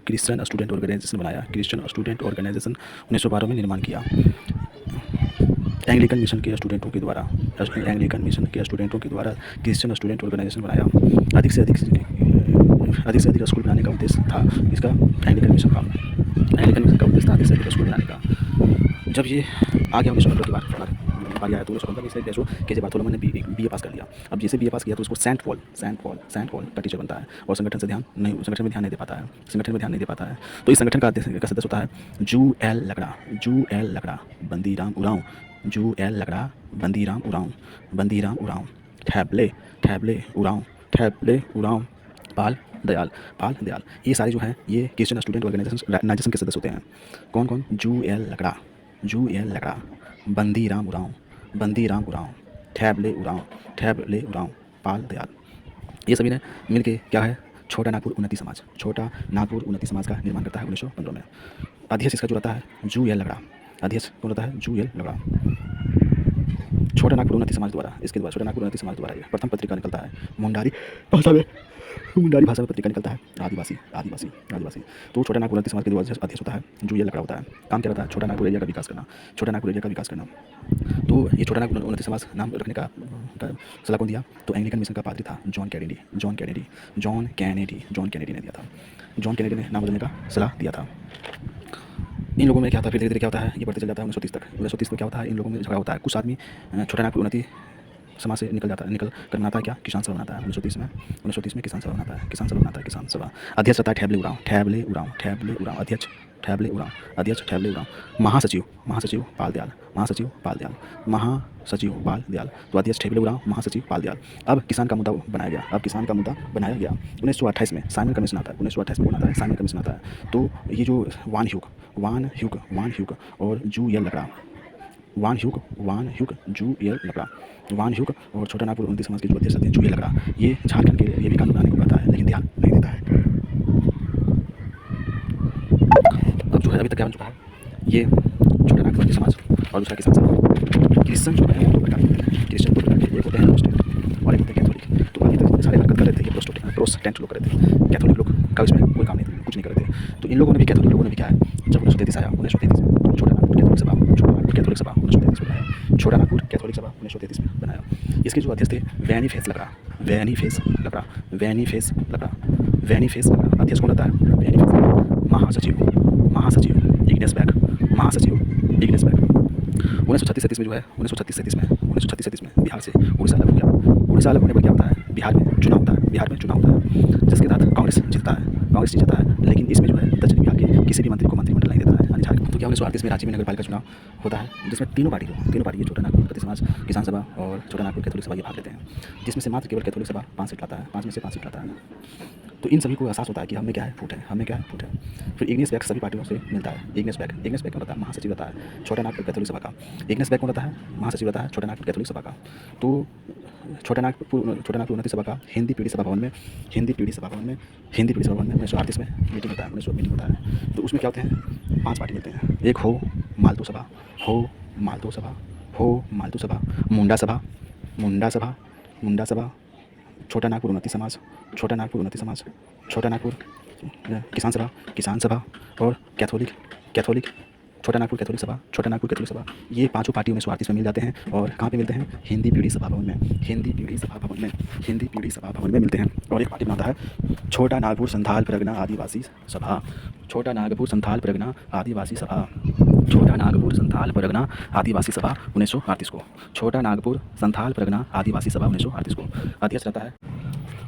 Christian student organisation बनाया। Christian student organisation 1912 में निर्माण किया। एंग्लिकन मिशन के स्टूडेंटों के द्वारा क्रिश्चियन स्टूडेंट ऑर्गेनाइजेशन बनाया। अधिक से अधिक स्कूल बनाने का उद्देश्य था इसका। एंग्लिकन मिशन का उद्देश्य था अधिक से अधिक स्कूल बनाने का। जब ये आ गया 1915 के बाद बारी आया तो 1915 में इसे जैसो के जे बार्थोलोमेव ने BA पास कर लिया। अब जैसे BA पास किया तो उसको सेंट पॉल का टीचर बनता है और संगठन में ध्यान नहीं दे पाता है। तो इस संगठन का सदस्य होता है जू एल लकड़ा, बंदीराम उरांव, ठैबले उरांव, पाल दयाल। ये सारे जो है ये क्रिश्चियन स्टूडेंट ऑर्गेनाइजेशन के सदस्य होते हैं। कौन? जू एल लकड़ा, बंदीराम उरांव, ठैबले उरांव, पाल दयाल। ये सभी ने मिलके क्या है छोटा नागपुर उन्नति समाज का निर्माण करता है 1915 में। अध्यक्ष इसका जो रहता है जू एल लकड़ा। छोटा नागपुर उन्नति समाज द्वारा ये प्रथम पत्रिका निकलता है मुंडारी भाषा में पत्रिका निकलता है आदिवासी। तो छोटा नागपुर उन्नति समाज के द्वारा अध्यक्ष होता है जू एल लकड़ा होता है। काम क्या रहता है छोटा नागपुर एरिया का विकास करना। तो ये छोटा नागपुर उन्नति समाज नाम रखने का सलाह कौन दिया? तो एंग्लिकन मिशन का पादरी था जॉन कैनेडी ने दिया था। जॉन कैनेडी ने नाम बदलने का सलाह दिया था। इन लोगों में क्या होता है, फिर धीरे-धीरे क्या होता है, ये बढ़ते चल जाता है 1930 तक। 1930 में क्या होता है, इन लोगों में झगड़ा होता है। कुछ आदमी छोटा नागपुर उन्नति समाज से निकल कर बनाता है क्या, किसान सभा बनाता है 1930 में किसान सभा बनाता है। अध्यक्ष रहता है ठैबले उरांव, अध्यक्ष ठैबले उरांव। महासचिव पाल दयाल। तो अध्यक्ष ठैबले उरांव, महासचिव पाल दयाल। अब किसान का मुद्दा बनाया गया 1928 में साइमन कमीशन आता है। 1928 में कौन आता है? साइमन कमीशन आता है। तो ये जो वान ह्यूग और जू एल लकड़ा, वान ह्यूग और छोटा नागपुर उन्नति समाज के जो अध्यक्ष हैं जू एल लकड़ा, ये झारखंड के लिए भी कानून बनाने को कहता है लेकिन ध्यान नहीं देता है। अब जो है अभी तक क्या बन चुका है, ये छोटा नागपुर उन्नति समाज और दूसरा किसान सभा। क्रिश्चियन जो है दो प्रकार के, एक होते हैं प्रोटेस्टेंट और एक होते हैं कैथोलिक। तो अभी तक सारे हरकत कर रहे थे ये प्रोटेस्टेंट लोग कर रहे थे। कैथोलिक लोग का इसमें कोई काम नहीं था, कुछ नहीं कर रहे थे। तो इन लोगों ने भी कैथोलिक लोगों ने भी क्या है, जब 1933 आया 1933 में छोटा नागपुर कैथोलिक सभा 1933 में बनाया। छोटा नागपुर कैथोलिक सभा 1933 में बनाया। इसके जो अध्यक्ष थे वैनी फेस लकड़ा। अध्यक्ष कौन रहता है? वैनी फेस लकड़ा। महासचिव इग्नेस बैग। 1936-37 में जो है 1936-37 में बिहार से उड़ीसा अलग होने पर क्या होता है, बिहार में चुनाव होता है जिसके तहत कांग्रेस जीतता है। लेकिन इसमें जो है दक्षिण बिहार के किसी भी मंत्री को मंत्रिमंडल नहीं देता है, यानी झारखंड। तो क्या 1938 में रांची में नगर पालिका चुनाव होता है जिसमें तीनों पार्टी ये छोटा नागपुर उन्नति समाज, किसान सभा और छोटा नागपुर कैथोलिक सभा ये भाग लेते हैं, जिसमें से मात्र केवल कैथोलिक सभा 5 सीट लाता है, 5 में से 5 सीट लाता है। तो इन सभी को एहसास होता है कि हमें क्या है फूट है। फिर इग्नेस बैग सभी पार्टियों से मिलता है। इग्नेस बैग कौन रहता है? महासचिव रहता है छोटा नागपुर कैथोलिक सभा का। इग्नेस बैग कौन रहता है? महासचिव रहता है छोटा नागपुर कैथोलिक सभा का। तो छोटा नागपुर उन्नति सभा का हिंदी पीढ़ी सभा भवन में 1938 में मीटिंग होता है। तो उसमें क्या होते हैं, 5 पार्टी मिलते हैं। एक हो मालतू सभा, मुंडा सभा, छोटा नागपुर उन्नति समाज, छोटा नागपुर किसान सभा और कैथोलिक छोटा नागपुर कैथोलिक सभा। ये पांचों पार्टी 1938 में मिल जाते हैं और कहाँ पे मिलते हैं? हिंदी पीढ़ी सभा भवन में मिलते हैं। और एक पार्टी बनाता है छोटा नागपुर संथाल परगना आदिवासी सभा। छोटा नागपुर संथाल परगना आदिवासी सभा 1938 को। छोटा नागपुर संथाल परगना आदिवासी सभा 1938 को। अध्यक्ष रहता है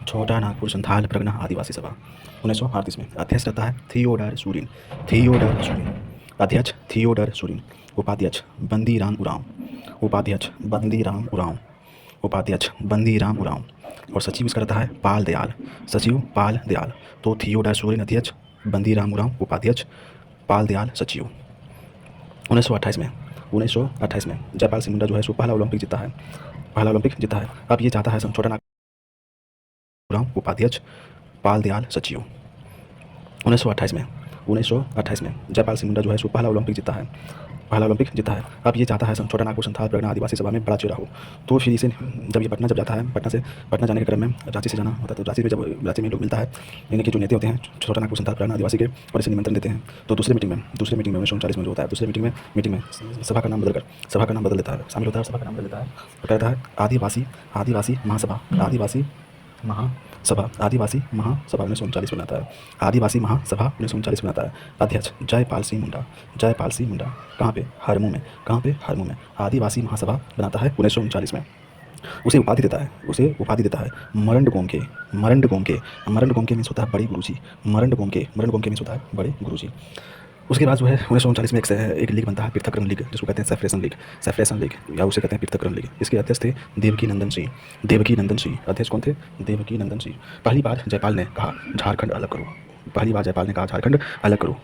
छोटा नागपुर संथाल परगना आदिवासी सभा 1938 में। अध्यक्ष रहता है थियोडर सूरिन। अध्यक्ष थियोडर सूरिन। उपाध्यक्ष बंदीराम उरांव। और सचिव इसका रहता है पाल दयाल। तो थियोडर सूरिन अध्यक्ष, बंदीराम उरांव उपाध्यक्ष, पाल दयाल सचिव। 1928 में जयपाल सिंह मुंडा जो है सो पहला ओलंपिक जीता है। अब ये चाहता है छोटा नागपुर उरांव उपाध्यक्ष, पाल दयाल सचिव। 1928 में जयपाल सिंह मुंडा जो है सो पहला ओलंपिक जीता है। पहला ओलंपिक जीता है। अब ये चाहता है छोटा नागपुर संथाल परगना आदिवासी सभा में बड़ा चेहरा हो। तो फिर इसे जब ये पटना जाता है, पटना जाने के क्रम में रांची से जाना होता है। तो रांची में लोग मिलता है, इनके जो नेता होते हैं छोटा नागपुर संथाल परगना आदिवासी के, और इसे निमंत्रण देते हैं। तो दूसरी मीटिंग में 1939 में जो होता है, दूसरी मीटिंग में सभा का नाम बदल देता है, शामिल होता है, सभा का नाम बदल देता है और कहता है आदिवासी महासभा, आदिवासी महासभा 1939 बनाता है। आदिवासी महासभा 1939 बनाता है। अध्यक्ष जयपाल सिंह मुंडा। कहाँ पे? हरमू में आदिवासी महासभा बनाता है 1939 में। उसे उपाधि देता है मरंड गोमके मीन्स होता है बड़े गुरुजी। मरंड गोमके मीन्स होता है बड़े गुरुजी। उसके बाद जो है 1939 में एक लीग बनता है, पृथकरण लीग, जिसको कहते हैं सेफरेशन लीग या उसे कहते हैं पृथकरण लीग। इसके अध्यक्ष थे देवकी नंदन सिंह। अध्यक्ष कौन थे? देवकी नंदन सिंह। पहली बार जयपाल ने कहा झारखंड अलग करो।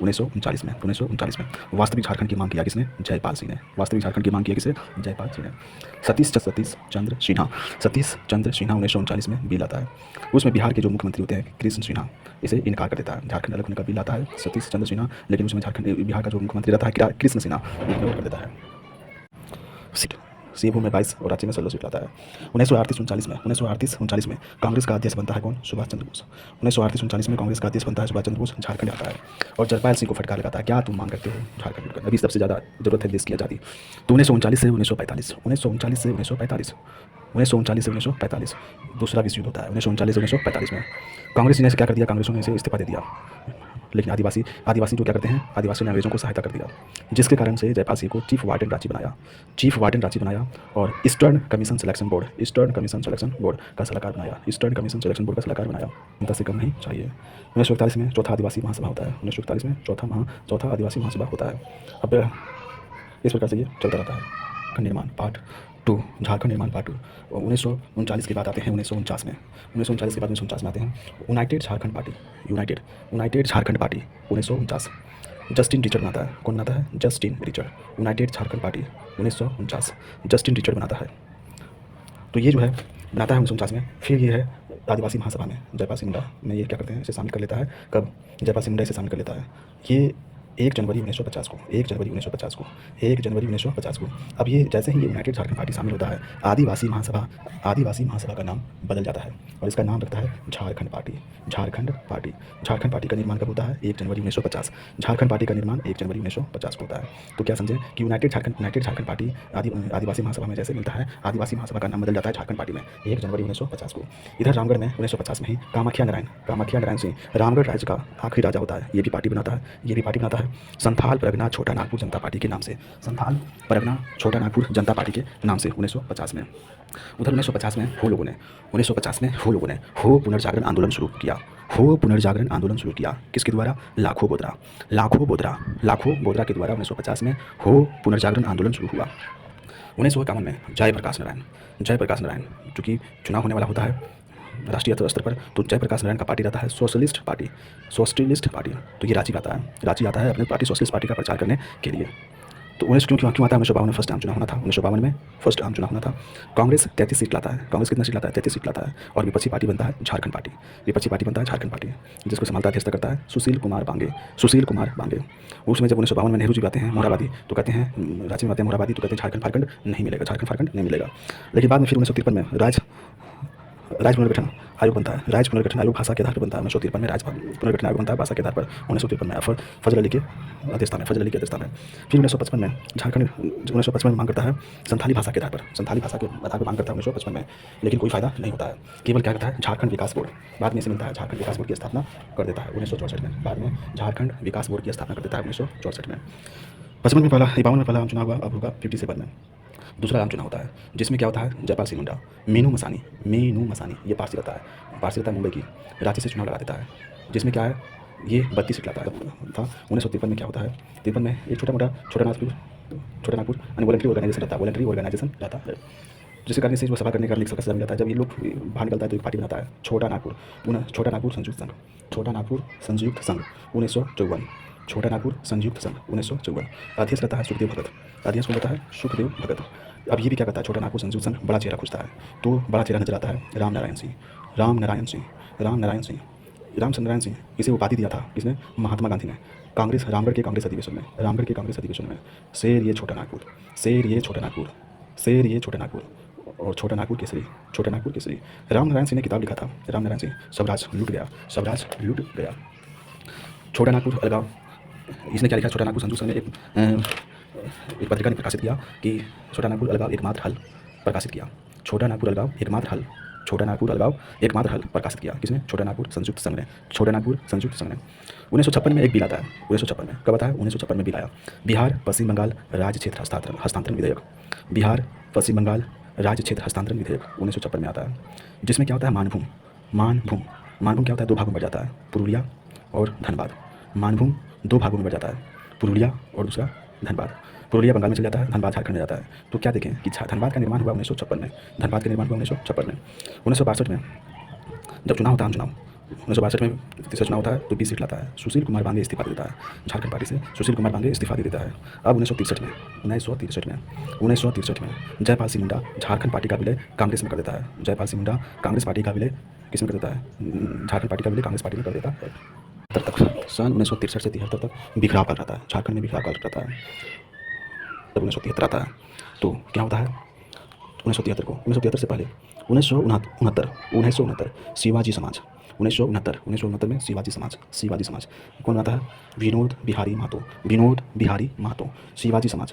1939 में वास्तविक झारखंड की मांग किया किसने? जयपाल सिंह ने। सतीश चंद्र सिन्हा 1939 में बिल आता है। उसमें बिहार के जो मुख्यमंत्री होते हैं कृष्ण सिन्हा इसे इनकार कर देता है। झारखंड अलग होने का बिल आता है सतीश चंद्र सिन्हा, लेकिन उसमें बिहार का जो मुख्यमंत्री रहता है कृष्ण सिन्हा इग्नोर कर देता है। सीट सीभू में 22 और रांची में 16 सीट लाता है। 1938-39 में कांग्रेस का अध्यक्ष बनता है कौन? सुभाष चंद्र बोस। 1938-39 में कांग्रेस का अध्यक्ष बनता है सुभाष चंद्र बोस। झारखंड आता है और जयपाल सिंह को फटकार लगाता है, क्या तुम मांग करते हो झारखंड का? अभी सबसे ज़्यादा जरूरत है देश की आज़ादी। तो 1939 से 1945 दूसरा विश्व युद्ध होता है। 1939 से 1945 में कांग्रेस ने क्या कर दिया? कांग्रेसों ने इसे इस्तीफा दे दिया, लेकिन आदिवासी जो क्या करते हैं, आदिवासियों ने अंग्रेजों को सहायता कर दिया, जिसके कारण से जयपाल सिंह को चीफ वार्डन रांची बनाया और ईस्टर्न कमीशन सिलेक्शन बोर्ड का सलाहकार बनाया। इनका से कम नहीं चाहिए। 1941 में चौथा आदिवासी महासभा होता है। 1941 में चौथा आदिवासी महासभा होता है। अब इस प्रकार से ये चलता रहता है। झारखंड निर्माण पार्ट 2 1939 के बाद आते हैं 1949 में। 1949 के बाद 1949 में आते हैं United Jharkhand party 1949। Justin Richard बनाता है। कौन बनाता है? Justin Richard. United Jharkhand party 1949 Justin Richard बनाता है। तो ये जो है बनाता है 1949 में। फिर ये है आदिवासी महासभा में जयपाल सिंह मुंडा में ये क्या करते हैं, इसे शामिल कर लेता है। कब? जयपाल सिंह मुंडा इसे शामिल कर लेता है। ये 1 जनवरी 1950 को। अब ये जैसे ही यूनाइटेड झारखंड पार्टी शामिल होता है, आदिवासी महासभा का नाम बदल जाता है और इसका नाम रखता है झारखंड पार्टी। झारखंड पार्टी का निर्माण कब होता है? 1 जनवरी 1950। झारखंड पार्टी का निर्माण 1 जनवरी 1950 को होता है। तो क्या समझे कि यूनाइटेड झारखंड पार्टी आदिवासी महासभा में जैसे मिलता है, आदिवासी महासभा का नाम बदल जाता है झारखंड पार्टी में 1 जनवरी 1950 को। इधर रामगढ़ में 1950 में ही कामाख्या नारायण सिंह रामगढ़ राज्य का आखिरी राजा होता है। ये भी पार्टी बनाता है। संथाल परगना छोटा नागपुर जनता पार्टी के नाम से 1950 में। उधर 1950 में वो लोगों ने हो पुनर्जागरण आंदोलन शुरू किया। किसके द्वारा? लाखों बोदरा के द्वारा 1950 में हो पुनर्जागरण आंदोलन शुरू हुआ। 1951 में जयप्रकाश नारायण चूँकि चुनाव होने वाला होता है राष्ट्रीय स्तर पर, तो जयप्रकाश नारायण का पार्टी रहता है सोशलिस्ट पार्टी। तो ये रांची आता है अपने पार्टी सोशलिस्ट पार्टी का प्रचार करने के लिए। तो 19 क्यों आता है? 1952 में फर्स्ट आम चुनाव होना था। कांग्रेस 33 सीट लाता है। कांग्रेस कितना सीट लाता है? 33 सीट लाता है। और विपक्षी पार्टी बनता है झारखंड पार्टी, जिसको संभालता है, अध्यक्षता करता है सुशील कुमार बांगे। उसमें जब 1952 में नेहरू जी आते हैं मोराबादी, तो कहते हैं रांची में आते हैं मोराबादी, तो कहते हैं झारखंड फारखंड नहीं मिलेगा। लेकिन बाद में फिर 1953 में राज्य पुनर्गठन आयोग बनता है। राज्य पुनर्गठन आयोग भाषा के आधार पर बनता है। 1953 में राज्य पुनर्गठन आयोग बनता है भाषा के आधार पर। 1953 में फजल अली के अध्यक्षता में। फिर 1955 में झारखंड 1955 में मांग करता है संथाली भाषा के आधार पर मांग करता है 1955 में, लेकिन कोई फायदा नहीं होता है। केवल क्या करता है? झारखंड विकास बोर्ड बाद में इसे मिलता है। झारखंड विकास बोर्ड की स्थापना कर देता है 1964 में। बाद में झारखंड विकास बोर्ड की स्थापना कर देता है 1964 में। 52 में पहला आम चुनाव हुआ, अब होगा 57 में। दूसरा आम चुनाव होता है जिसमें क्या होता है? जयपाल सिंह मुंडा मीनू मसानी ये पार्टी रहता है मुंबई की, रांची से चुनाव लड़ा देता है, जिसमें क्या है ये 32 सीट लाता था। 1953 में क्या होता है? 53 में एक छोटा नागपुर वॉलंटरी ऑर्गेनाइजेशन रहता है, जिसके कारण से वो सभा करने का लिख सकता जाता है। जब ये लोग बाहर निकलता है तो एक पार्टी बनाता है छोटा नागपुर संयुक्त संघ 1954। छोटा नागपुर संयुक्त संघ 1954। अध्यक्ष रहता है सुखदेव भगत। अब ये भी क्या करता है? छोटा नागपुर संयुक्त संघ बड़ा चेहरा खोजता है, तो बड़ा चेहरा नजर आता है राम नारायण सिंह। रामचंद्र नारायण सिंह इसे उपाधि दिया था किसने? महात्मा गांधी ने। कांग्रेस रामगढ़ के कांग्रेस अधिवेशन में, रामगढ़ के कांग्रेस अधिवेशन में शेर ये छोटा नागपुर, शेर ये छोटा नागपुर, शेर ये छोटा नागपुर और छोटा नागपुर केसरी, छोटा नागपुर केसरी। रामनारायण सिंह ने किताब लिखा था, रामनारायण सिंह, स्वराज लूट गया, स्वराज लूट गया। छोटा नागपुर अलगाव, इसने क्या लिखा? छोटा नागपुर संजू सर ने एक पत्रिका ने प्रकाशित किया कि छोटा नागपुर अलगाव एकमात्र हल प्रकाशित किया। छोटा नागपुर अलगाव एकमात्र हल, छोटा नागपुर अलगाव एकमात्र हल प्रकाशित किया किसने? छोटा नागपुर संयुक्त संघ ने, छोटा नागपुर संयुक्त संघ ने। 1956 में एक बिल आता है, 1956 में, कब आता है? 1956 में बिल आया, बिहार पश्चिम बंगाल राज्य क्षेत्र हस्तांतरण विधेयक, बिहार पश्चिम बंगाल राज्य क्षेत्र हस्तांतरण विधेयक 1956 में आता है, जिसमें क्या होता है? मानभूम, मानभूम, मानभूम क्या होता है? दो भागों में बढ़ जाता है, पुरुलिया और धनबाद। मानभूम दो भागों में बढ़ जाता है, पुरुलिया और दूसरा धनबाद। पुरुलिया बंगाल में चल जाता है, धनबाद झारखंड में जाता है। तो क्या देखें कि धनबाद का निर्माण हुआ 1956 में, धनबाद का निर्माण हुआ 1956 में। 1962 में जब चुनाव होता है, आम चुनाव 1962 में तीसरा चुनाव होता है तो 20 सीट लाता है। सुशील कुमार बांगे इस्तीफा दे देता है, झारखंड पार्टी से सुशील कुमार बांगे इस्तीफा दे देता है। अब 1963 में जयपाल सिंह मुंडा झारखंड पार्टी का विलय कांग्रेस में कर देता है। जयपाल सिंह मुंडा कांग्रेस पार्टी का विलय किस में कर देता है? झारखंड पार्टी का विलय कांग्रेस पार्टी में कर देता है। तब तक सन 1963 से 73 तक बिखराव कर रहता है, झारखंड में बिखराव कर रहता है। तब 1973 आता है तो क्या होता है? 1973 से पहले 1969 शिवाजी समाज, 1969 में शिवाजी समाज कौन आता है? विनोद बिहारी महतो, विनोद बिहारी महतो। शिवाजी समाज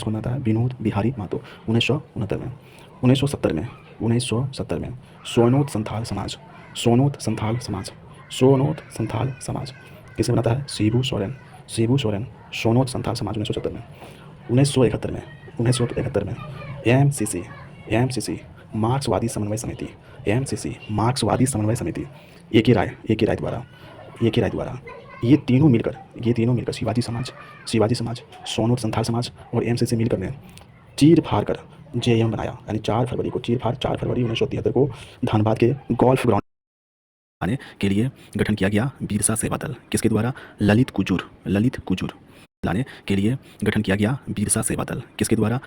कौन आता है? विनोद बिहारी महतो। 1969 में 1970 में सोनोत संथाल समाज, सोनोत संथाल समाज किसने बनाता है? शिबू सोरेन, सोनोत संथाल समाज 1970 में। 1971 में एमसीसी मार्क्सवादी समन्वय समिति, मार्क्सवादी समन्वय समिति, एक ही राय द्वारा ये तीनों मिलकर शिवाजी समाज, सोनोत संथाल समाज और एमसीसी मिलकर ने चीर फाड़ कर जेएम बनाया। यानी 4 फरवरी 1973 को धनबाद के गोल्फ ग्राउंड आने के लिए गठन किया गया बिरसा सेवा दल। किसके द्वारा? ललित कुजूर लाने के लिए गठन किया गया बिरसा सेवा दल। किसके द्वारा?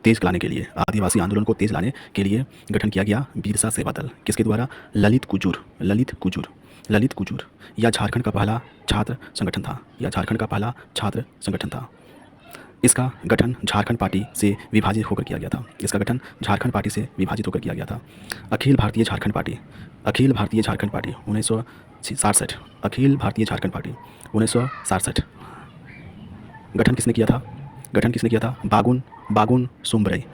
तेज लाने के लिए, आदिवासी आंदोलन को तेज लाने के लिए गठन किया गया बिरसा सेवा दल। किसके द्वारा? ललित कुजूर। यह झारखंड का पहला छात्र संगठन था, इसका गठन झारखंड पार्टी से विभाजित होकर किया गया था, अखिल भारतीय झारखंड पार्टी 1967 गठन किसने किया था? बागुन सुम्ब्रे।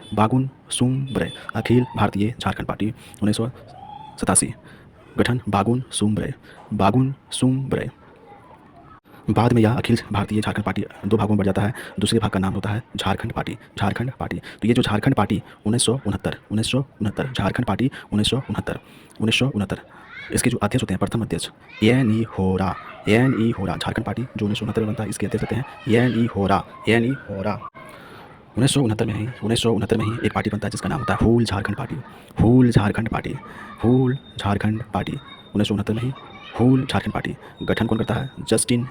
अखिल भारतीय झारखंड पार्टी 1987 गठन बागुन सुम्ब्रे। बाद में यह अखिल भारतीय झारखंड पार्टी दो भागों में बढ़ जाता है, दूसरे भाग का नाम होता है झारखंड पार्टी। तो ये जो झारखंड पार्टी 1969 झारखंड पार्टी 1969 इसके जो अध्यक्ष होते हैं, प्रथम अध्यक्ष एन ई होरा झारखंड पार्टी जो 1969 में बनता है, इसके अध्यक्ष होते हैं एन ई होरा। 1969 में ही एक पार्टी बनता है जिसका नाम होता है होल झारखंड पार्टी। 1969 में ही होल झारखंड पार्टी गठन कौन करता है? जस्टिन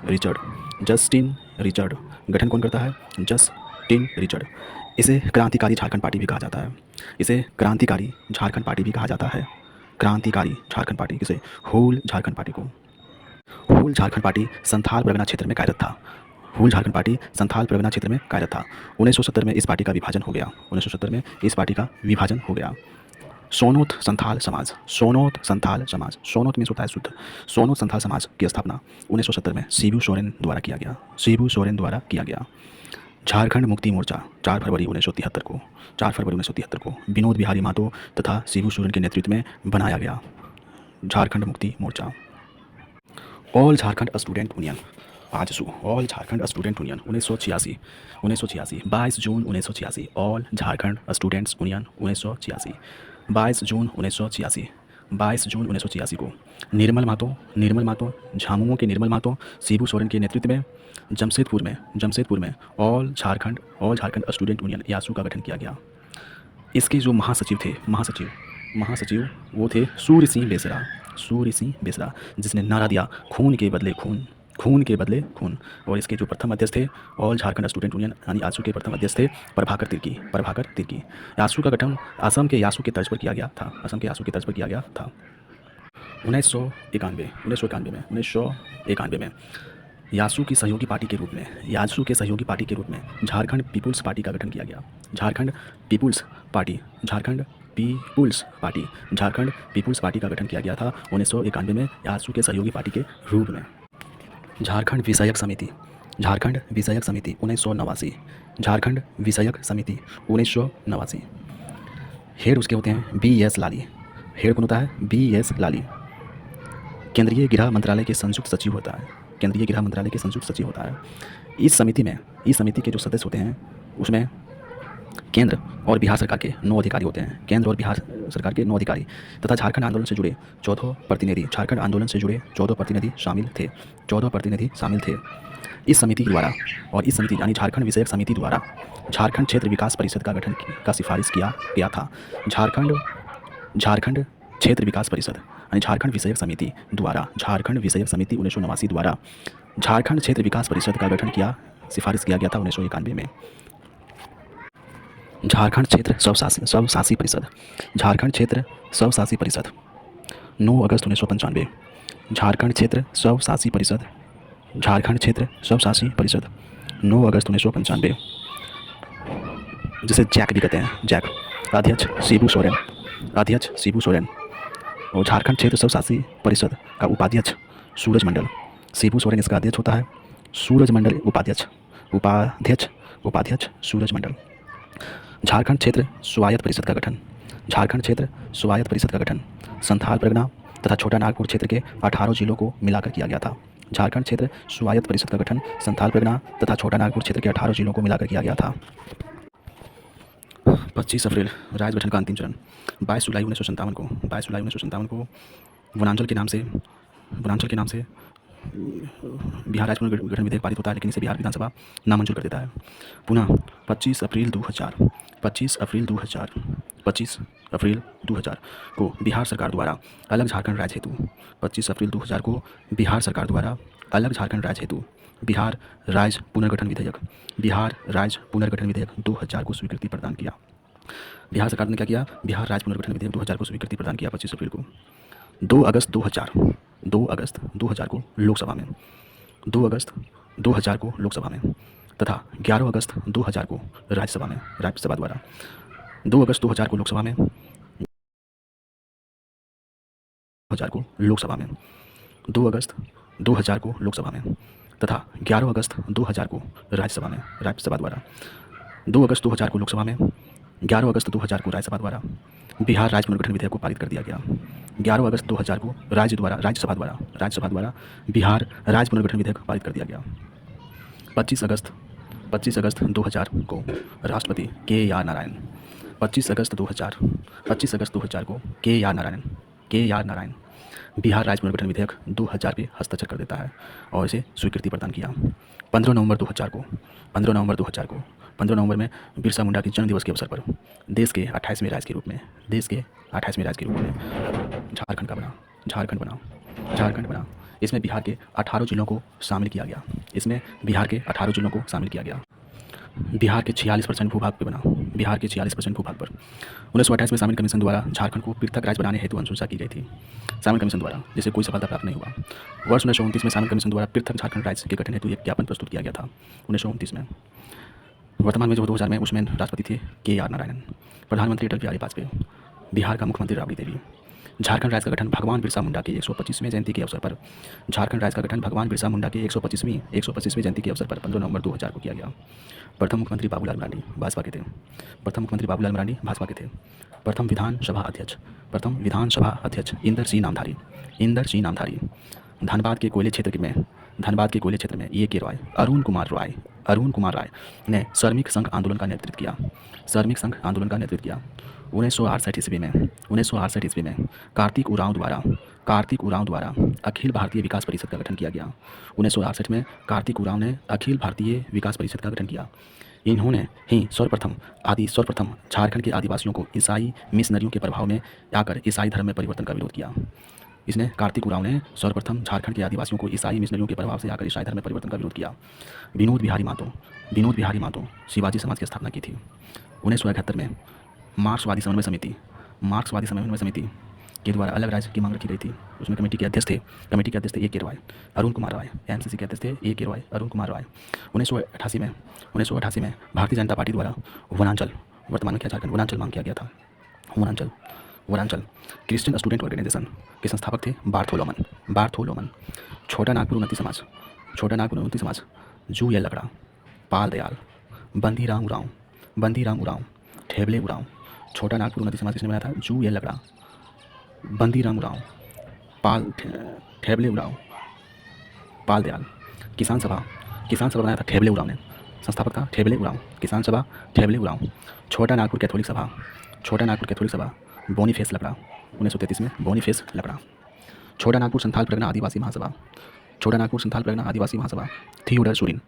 रिचर्ड गठन कौन करता है? Justin Richard. इसे क्रांतिकारी झारखंड पार्टी भी कहा जाता है, क्रांतिकारी झारखंड पार्टी किसे? होल झारखंड पार्टी को। होल झारखंड पार्टी संथाल परगना क्षेत्र में कार्यरत था, 1970 में इस पार्टी का विभाजन हो गया, सोनोत संथाल समाज, सोनोत मीन्स होता है शुद्ध। सोनोत संथाल समाज की स्थापना 1970 में शिबू सोरेन द्वारा किया गया। झारखंड मुक्ति मोर्चा 4 फरवरी 1973 को विनोद बिहारी महतो तथा शिबू सोरेन के नेतृत्व में बनाया गया Jharkhand Mukti Morcha. All Jharkhand student union, AJSU all Jharkhand student union 1986 22 जून 1986, ऑल झारखंड स्टूडेंट्स यूनियन 1986 22 जून 1986 को निर्मल महतो झामुमो के निर्मल महतो शिबू सोरेन के नेतृत्व में जमशेदपुर में ऑल झारखंड स्टूडेंट यूनियन यासू का गठन किया गया। इसके जो महासचिव वो थे सूर्य सिंह बेसरा, जिसने नारा दिया खून के बदले खून। और इसके जो प्रथम अध्यक्ष थे ऑल झारखंड स्टूडेंट यूनियन यानी यासू के प्रथम अध्यक्ष थे प्रभाकर तिर्की। यासू का गठन असम के यासू के तर्ज पर किया गया था, 1991 में यासू की सहयोगी पार्टी के रूप में झारखंड पीपुल्स पार्टी का गठन किया गया। झारखंड पीपुल्स पार्टी का गठन किया गया था 1991 में यासू के सहयोगी पार्टी के रूप में। झारखंड विषयक समिति 1989। झारखंड विषयक समिति 1989। हेड उसके होते हैं BS लाली। हेड कौन होता है? BS लाली। केंद्रीय गृह मंत्रालय के संयुक्त सचिव होता है। इस समिति के जो सदस्य होते हैं उसमें केंद्र और बिहार सरकार के 9 अधिकारी होते हैं। तथा झारखंड आंदोलन से जुड़े 14 प्रतिनिधि शामिल थे। इस समिति यानी झारखंड विषयक समिति द्वारा झारखंड क्षेत्र विकास परिषद का गठन का सिफारिश किया गया था। झारखंड क्षेत्र विकास परिषद यानी झारखंड विषयक समिति 1989 द्वारा झारखंड क्षेत्र विकास परिषद का गठन सिफारिश किया गया था 1991 में। झारखंड क्षेत्र स्वशासी परिषद 9 अगस्त 1995। झारखंड क्षेत्र स्वशासी परिषद 9 अगस्त 1995, जिसे जैक भी कहते हैं। जैक अध्यक्ष शिबू सोरेन और झारखंड क्षेत्र स्वशासी परिषद का उपाध्यक्ष सूरज मंडल। शिबू सोरेन इसका अध्यक्ष होता है, सूरज मंडल उपाध्यक्ष सूरज मंडल। झारखंड क्षेत्र स्वायत्त परिषद का गठन संथाल परगना तथा छोटा नागपुर क्षेत्र के 18 जिलों को मिलाकर किया गया था। झारखंड क्षेत्र स्वायत्त परिषद का गठन संथाल परगना तथा छोटा नागपुर क्षेत्र के 18 जिलों को मिलाकर किया गया था। 25 अप्रैल राज्य गठन का अंतिम चरण। 22 जुलाई 1957 को वनांचल के नाम से बिहार राज्य पुनर्गठन विधेयक पारित होता है, लेकिन इसे बिहार विधानसभा नामंजूर कर देता है। पुनः 25 अप्रैल 2000 को बिहार सरकार द्वारा अलग झारखंड राज्य हेतु बिहार राज्य पुनर्गठन विधेयक 2000 को स्वीकृति प्रदान किया। बिहार सरकार ने क्या किया? बिहार राज्य पुनर्गठन विधेयक 2000 को स्वीकृति प्रदान किया 25 अप्रैल को। 2 अगस्त 2000 को लोकसभा में तथा 11 अगस्त 2000 को राज्यसभा द्वारा 2 अगस्त 2000 को लोकसभा में 2 अगस्त 2000 को लोकसभा में तथा 11 अगस्त 2000 को राज्यसभा द्वारा 2 अगस्त 2000 को लोकसभा में 11 अगस्त 2000 को राज्यसभा द्वारा बिहार राज्य पुनर्गठन विधेयक को पारित कर दिया गया। 11 अगस्त 2000 को राज्यसभा द्वारा बिहार राज्य पुनर्गठन विधेयक पारित कर दिया गया। 25 अगस्त 2000 को राष्ट्रपति KR नारायण 25 अगस्त 2000 को KR नारायण बिहार राज्य पुनर्गठन विधेयक 2000 पे हस्ताक्षर कर देता है और इसे स्वीकृति प्रदान किया। 15 नवंबर 2000 में बिरसा मुंडा के जन्म दिवस के अवसर पर देश के 28वें राज्य के रूप में झारखंड बना। इसमें बिहार के 18 जिलों को शामिल किया गया। बिहार के 46% भूभाग पर 1928 में सामन कमीशन द्वारा झारखंड को पृथक राज्य बनाने हेतु अनुशंसा की गई थी, सामन कमीशन द्वारा, जिसे कोई सफलता प्राप्त नहीं हुआ। वर्ष 1929 में सामन कमीशन द्वारा पृथक झारखंड राज्य के गठन हेतु एक ज्ञापन प्रस्तुत किया गया था 1929 में। वर्तमान में जो 2000 में उसमें राष्ट्रपति थे KR नारायण, प्रधानमंत्री अटल बिहारी वाजपेयी, बिहार का मुख्यमंत्री राबड़ी देवी। झारखंड राज्य का गठन भगवान बिरसा मुंडा की 125वीं जयंती के अवसर पर 15 नवंबर 2000 को किया गया। प्रथम मुख्यमंत्री बाबूलाल मरांडी भाजपा के थे। प्रथम विधानसभा अध्यक्ष इंदर सिंह नामधारी। धनबाद के कोयले क्षेत्र में A.K. रॉय, अरुण कुमार राय ने श्रमिक संघ आंदोलन का नेतृत्व किया। 1968 ईस्वी में कार्तिक उरांव द्वारा अखिल भारतीय विकास परिषद का गठन किया गया। 1968 में कार्तिक उरांव ने अखिल भारतीय विकास परिषद का गठन किया। इन्होंने ही सर्वप्रथम झारखंड के आदिवासियों को ईसाई मिशनरियों के प्रभाव में आकर ईसाई धर्म में परिवर्तन का विरोध किया। कार्तिक उरांव ने सर्वप्रथम झारखंड के आदिवासियों को ईसाई मिशनरियों के प्रभाव से आकर ईसाई धर्म में परिवर्तन का विरोध किया। विनोद बिहारी महतो शिवाजी समाज की स्थापना की थी। 1971 में मार्क्सवादी समन्वय समिति के द्वारा अलग राज्य की मांग रखी गई थी। उसमें कमेटी के अध्यक्ष थे ए के रॉय, अरुण कुमार रॉय। एएमसीसी के अध्यक्ष थे ए के रॉय, अरुण कुमार रॉय। 1988 में भारतीय जनता पार्टी द्वारा वनांचल, वर्तमान में क्या झारखंड, वनांचल मांग किया गया था। वनांचल क्रिश्चियन स्टूडेंट ऑर्गेनाइजेशन के संस्थापक थे बार्थोलोमन। छोटा नागपुर उन्नति समाज, जू एल लकड़ा, पाल दयाल, बंदीराम उरांव, ठेबले उरांव। छोटा नागपुर उन्नति समाज किसने बनाया था? जू एल लकड़ा, बंदीराम उरांव, ठेबले उरांव, पाल दयाल। किसान सभा बनाया था ठेबले उरांव ने, संस्थापक था ठेबले उरांव। किसान सभा ठेबले उरांव। छोटा नागपुर कैथोलिक सभा बोनीफेस लकड़ा, 1933 में बोनीफेस लकड़ा। छोटा नागपुर संथाल परगना आदिवासी महासभा, थियोडोर सुरिन।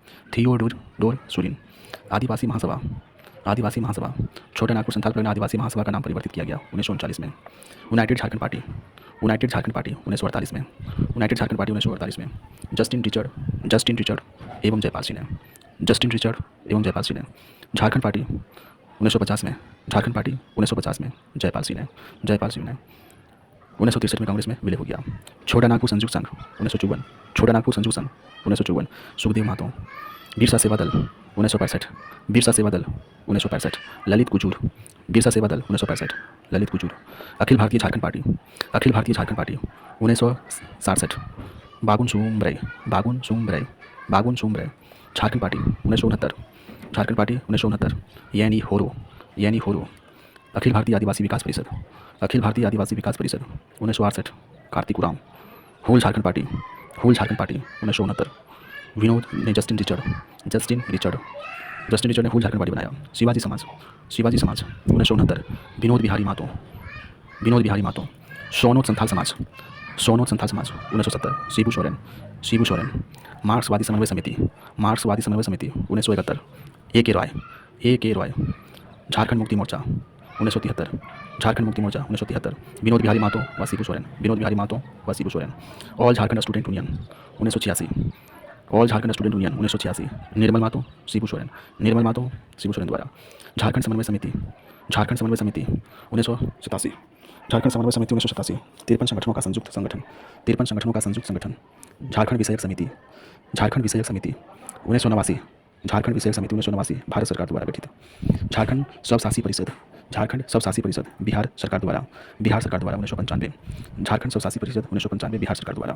आदिवासी महासभा। छोटा नागपुर संथाल परगना आदिवासी महासभा का नाम परिवर्तित किया गया 1939 में। यूनाइटेड झारखंड पार्टी 1948 में। जस्टिन रिचर्ड एवं जयपाल सिंह ने। झारखंड पार्टी 1950 में। जयपाल सिंह ने 1963 में कांग्रेस में विलय हो गया। छोटा नागपुर संयुक्त संघ 1954। सुखदेव महतो। बिरसा सेवा दल 1965। ललित कुजूर। अखिल भारतीय झारखंड पार्टी 1967। बागुन सुमरई। झारखंड पार्टी 1969। यानी होरो। अखिल भारतीय आदिवासी विकास परिषद 1968। कार्तिक उरांव। Whole Jharkhand party 1969। विनोद ने जस्टिन रिचर्ड ने होल झारखंड पार्टी बनाया। शिवाजी समाज 1969। विनोद बिहारी महतो। सोनोत संथाल समाज 1970। शिबू सोरेन। मार्क्सवादी समन्वय समिति 1971। ए के रॉय। झारखंड मुक्ति मोर्चा 1973। विनोद बिहारी महतो व Shibu Soren. All Jharkhand student union 1986। निर्मल महतो शिबू सोरेन द्वारा। झारखंड समन्वय समिति 1987। 53 संगठनों का संयुक्त संगठन। झारखंड विषयक समिति 1989। भारत सरकार द्वारा गठित। झारखंड स्वशासी परिषद बिहार सरकार द्वारा 1995। झारखंड स्वशासी परिषद 1995 बिहार सरकार द्वारा।